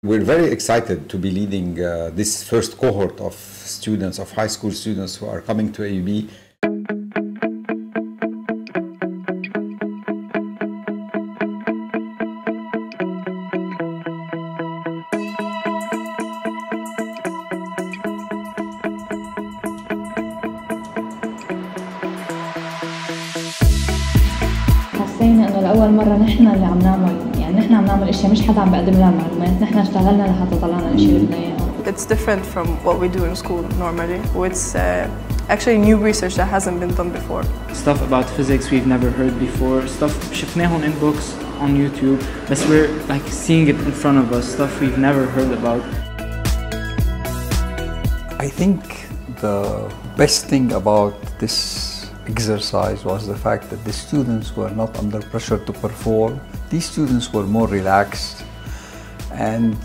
We're very excited to be leading this first cohort of students, of high school students who are coming to AUB. حسينا انه لاول مره نحن اللي عم نعمل اشياء مش حدا عم بيقدم لنا معلومات، نحن اشتغلنا لحتى طلعنا الاشياء اللي بدنا اياها. It's different from what we do in school normally. It's actually new research that hasn't been done before. Stuff about physics we've never heard before. Stuff شفناهم in books on YouTube, but we're like seeing it in front of us. Stuff we've never heard about. I think the best thing about this exercise was the fact that the students were not under pressure to perform. These students were more relaxed and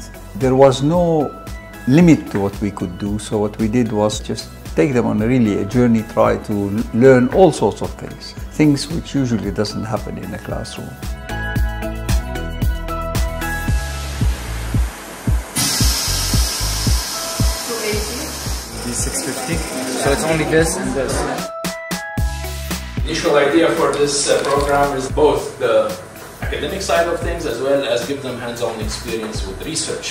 there was no limit to what we could do. So what we did was just take them on a journey, try to learn all sorts of things which usually doesn't happen in a classroom. These 650. So it's only this and this. The initial idea for this program is both the academic side of things as well as give them hands-on experience with research.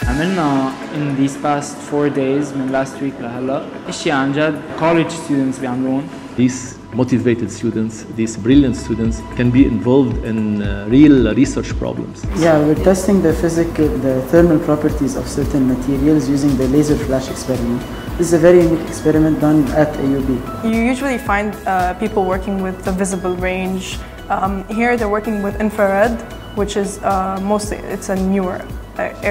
عملنا in these past 4 days من last week لهلا اشياء عن جد college students بيعملون. These motivated students, these brilliant students can be involved in real research problems. Yeah, we're testing the thermal properties of certain materials using the laser flash experiment. This is a very unique experiment done at AUB. You usually find people working with the visible range. Here they're working with infrared, which is it's a newer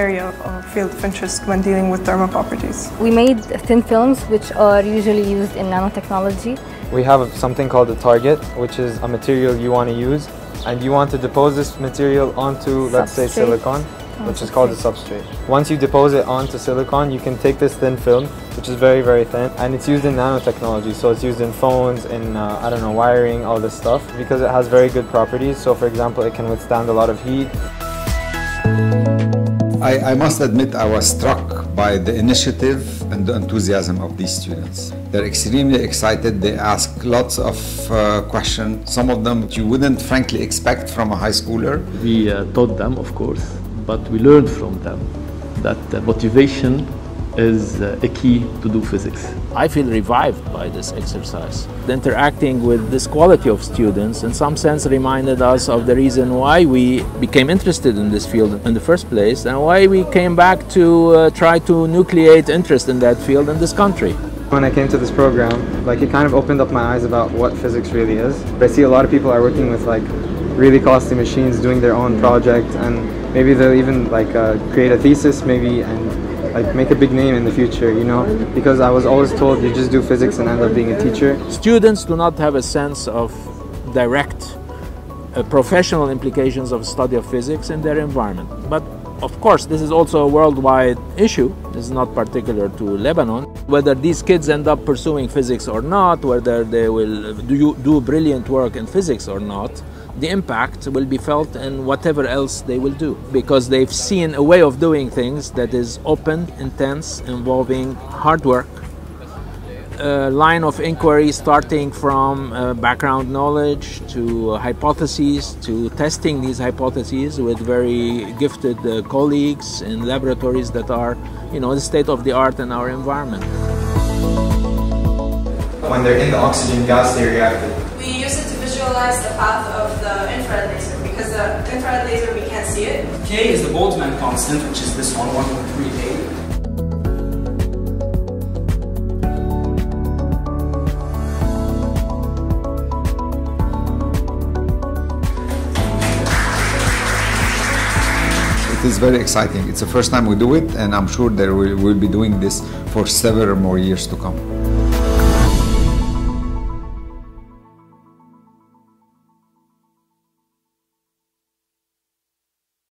area or field of interest when dealing with thermal properties. We made thin films which are usually used in nanotechnology. We have something called a target, which is a material you want to use, and you want to depose this material onto, let's say, silicon, which is called a substrate. Once you depose it onto silicon, you can take this thin film, which is very, very thin, and it's used in nanotechnology. So it's used in phones, in, I don't know, wiring, all this stuff, because it has very good properties. So for example, it can withstand a lot of heat. I must admit I was struck by the initiative and the enthusiasm of these students. They're extremely excited. They ask lots of questions, some of them you wouldn't frankly expect from a high schooler. We taught them, of course, but we learned from them that motivation is a key to do physics. I feel revived by this exercise. Interacting with this quality of students in some sense reminded us of the reason why we became interested in this field in the first place and why we came back to try to nucleate interest in that field in this country. When I came to this program, it kind of opened up my eyes about what physics really is. I see a lot of people are working with really costly machines, doing their own project, and maybe they'll even create a thesis maybe and make a big name in the future, you know, because I was always told you just do physics and end up being a teacher. Students do not have a sense of direct professional implications of study of physics in their environment. But of course, this is also a worldwide issue. This is not particular to Lebanon. Whether these kids end up pursuing physics or not, whether they will do brilliant work in physics or not, the impact will be felt in whatever else they will do, because they've seen a way of doing things that is open, intense, involving hard work, a line of inquiry starting from background knowledge to hypotheses, to testing these hypotheses with very gifted colleagues in laboratories that are, the state of the art in our environment. When they're in the oxygen gas, they react. We use it to visualize the path of the infrared laser, because the infrared laser we can't see it. K is the Boltzmann constant, which is this one, 1.38. It is very exciting. It's the first time we do it, and I'm sure that we'll be doing this for several more years to come.